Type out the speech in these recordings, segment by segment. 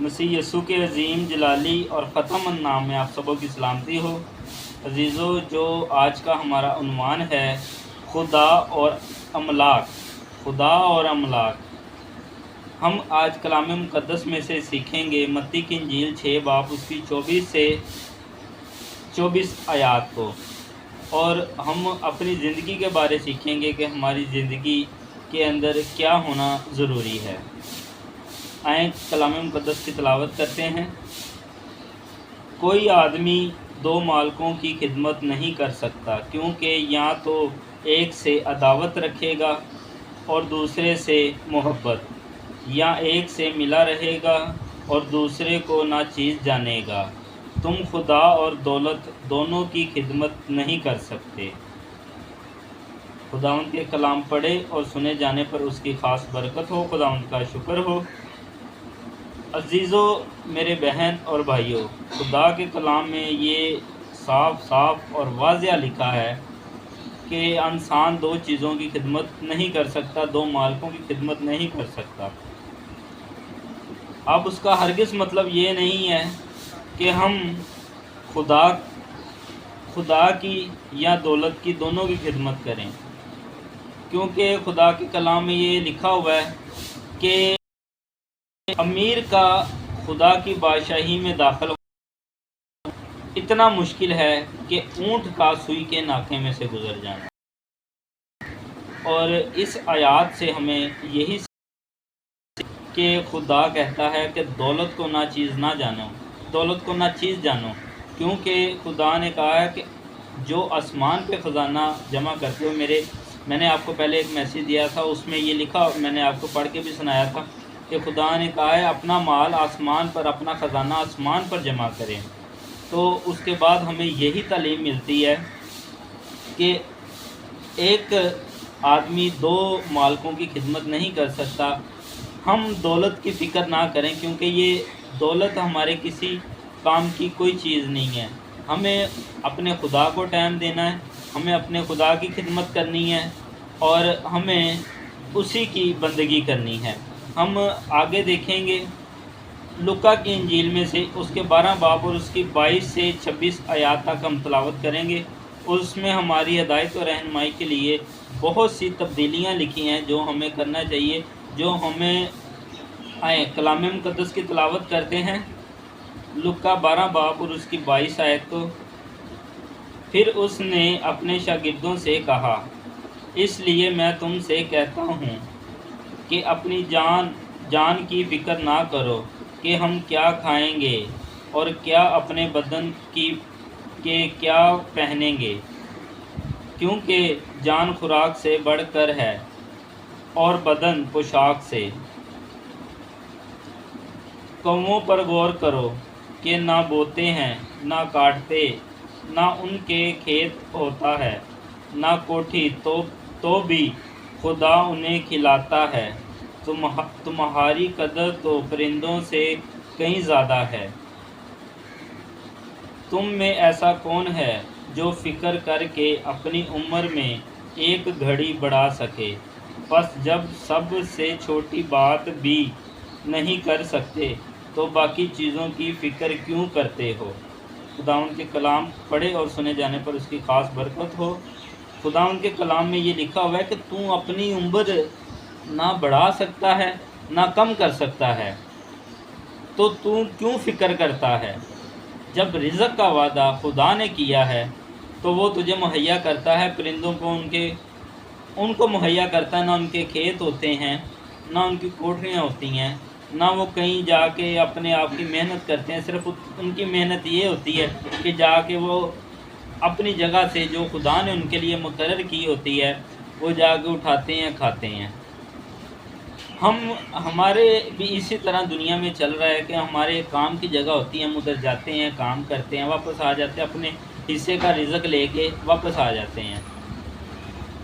مسیح یسوع کے عظیم جلالی اور ختم نام میں آپ سبوں کی سلامتی ہو۔ عزیزو، جو آج کا ہمارا عنوان ہے خدا اور املاک، خدا اور املاک، ہم آج کلام مقدس میں سے سیکھیں گے متی کی انجیل 6 باب اس کی 24 سے 24 آیات کو، اور ہم اپنی زندگی کے بارے سیکھیں گے کہ ہماری زندگی کے اندر کیا ہونا ضروری ہے۔ آئیں کلام مقدس کی تلاوت کرتے ہیں۔ کوئی آدمی دو مالکوں کی خدمت نہیں کر سکتا، کیونکہ یا تو ایک سے عداوت رکھے گا اور دوسرے سے محبت، یا ایک سے ملا رہے گا اور دوسرے کو ناچیز جانے گا۔ تم خدا اور دولت دونوں کی خدمت نہیں کر سکتے۔ خداوند کے کلام پڑھے اور سنے جانے پر اس کی خاص برکت ہو۔ خداوند کا شکر ہو۔ عزیزو، میرے بہن اور بھائیو، خدا کے کلام میں یہ صاف اور واضح لکھا ہے کہ انسان دو چیزوں کی خدمت نہیں کر سکتا، دو مالکوں کی خدمت نہیں کر سکتا۔ اب اس کا ہرگز مطلب یہ نہیں ہے کہ ہم خدا کی یا دولت کی دونوں کی خدمت کریں، کیونکہ خدا کے کلام میں یہ لکھا ہوا ہے کہ امیر کا خدا کی بادشاہی میں داخل ہونا اتنا مشکل ہے کہ اونٹ کا سوئی کے ناکے میں سے گزر جانا۔ اور اس آیات سے ہمیں یہی کہ خدا کہتا ہے کہ دولت کو ناچیز نہ جانو، دولت کو ناچیز جانو، کیونکہ خدا نے کہا ہے کہ جو آسمان پہ خزانہ جمع کرتے ہو، میں نے آپ کو پہلے ایک میسیج دیا تھا، اس میں یہ لکھا، میں نے آپ کو پڑھ کے بھی سنایا تھا کہ خدا نے کہا ہے اپنا مال آسمان پر، اپنا خزانہ آسمان پر جمع کریں۔ تو اس کے بعد ہمیں یہی تعلیم ملتی ہے کہ ایک آدمی دو مالکوں کی خدمت نہیں کر سکتا۔ ہم دولت کی فکر نہ کریں، کیونکہ یہ دولت ہمارے کسی کام کی کوئی چیز نہیں ہے۔ ہمیں اپنے خدا کو ٹائم دینا ہے، ہمیں اپنے خدا کی خدمت کرنی ہے، اور ہمیں اسی کی بندگی کرنی ہے۔ ہم آگے دیکھیں گے لوکا کی انجیل میں سے اس کے 12 باب اور اس کی 22 سے 26 آیات تک ہم تلاوت کریں گے۔ اس میں ہماری ہدایت و رہنمائی کے لیے بہت سی تبدیلیاں لکھی ہیں جو ہمیں کرنا چاہیے، جو ہمیں کلام مقدس کی تلاوت کرتے ہیں۔ لوکا 12 باب اور اس کی 22 آیت کو، پھر اس نے اپنے شاگردوں سے کہا، اس لیے میں تم سے کہتا ہوں کہ اپنی جان کی فکر نہ کرو کہ ہم کیا کھائیں گے اور کیا اپنے بدن کے کیا پہنیں گے، کیونکہ جان خوراک سے بڑھ کر ہے اور بدن پوشاک سے۔ کوؤں پر غور کرو کہ نہ بوتے ہیں، نہ کاٹتے، نہ ان کے کھیت ہوتا ہے، نہ کوٹھی، تو بھی خدا انہیں کھلاتا ہے۔ تمہاری قدر تو پرندوں سے کہیں زیادہ ہے۔ تم میں ایسا کون ہے جو فکر کر کے اپنی عمر میں ایک گھڑی بڑھا سکے؟ پس جب سب سے چھوٹی بات بھی نہیں کر سکتے تو باقی چیزوں کی فکر کیوں کرتے ہو؟ خداوند کے کلام پڑھے اور سنے جانے پر اس کی خاص برکت ہو۔ خداوند کے کلام میں یہ لکھا ہوا ہے کہ تو اپنی عمر نہ بڑھا سکتا ہے نہ کم کر سکتا ہے، تو کیوں فکر کرتا ہے؟ جب رزق کا وعدہ خدا نے کیا ہے تو وہ تجھے مہیا کرتا ہے، پرندوں کو ان کو مہیا کرتا ہے، نہ ان کے کھیت ہوتے ہیں، نہ ان کی کوٹھریاں ہوتی ہیں، نہ وہ کہیں جا کے اپنے آپ کی محنت کرتے ہیں۔ صرف ان کی محنت یہ ہوتی ہے کہ جا کے وہ اپنی جگہ سے جو خدا نے ان کے لیے مقرر کی ہوتی ہے وہ جا کے اٹھاتے ہیں، کھاتے ہیں۔ ہمارے بھی اسی طرح دنیا میں چل رہا ہے کہ ہمارے کام کی جگہ ہوتی ہے، ہم ادھر جاتے ہیں، کام کرتے ہیں، واپس آ جاتے ہیں، اپنے حصے کا رزق لے کے واپس آ جاتے ہیں۔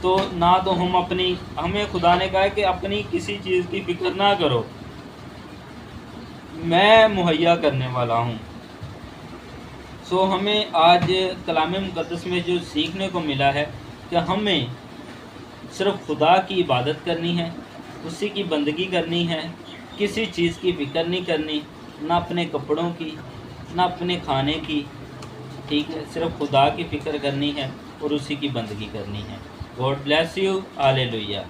تو نہ تو ہمیں خدا نے کہا ہے کہ اپنی کسی چیز کی فکر نہ کرو، میں مہیا کرنے والا ہوں۔ ہمیں آج کلام مقدس میں جو سیکھنے کو ملا ہے کہ ہمیں صرف خدا کی عبادت کرنی ہے، اسی کی بندگی کرنی ہے، کسی چیز کی فکر نہیں کرنی۔ نہ اپنے کپڑوں کی، نہ اپنے کھانے کی، ٹھیک ہے، صرف خدا کی فکر کرنی ہے اور اسی کی بندگی کرنی ہے۔ God bless you, ہالےلویا۔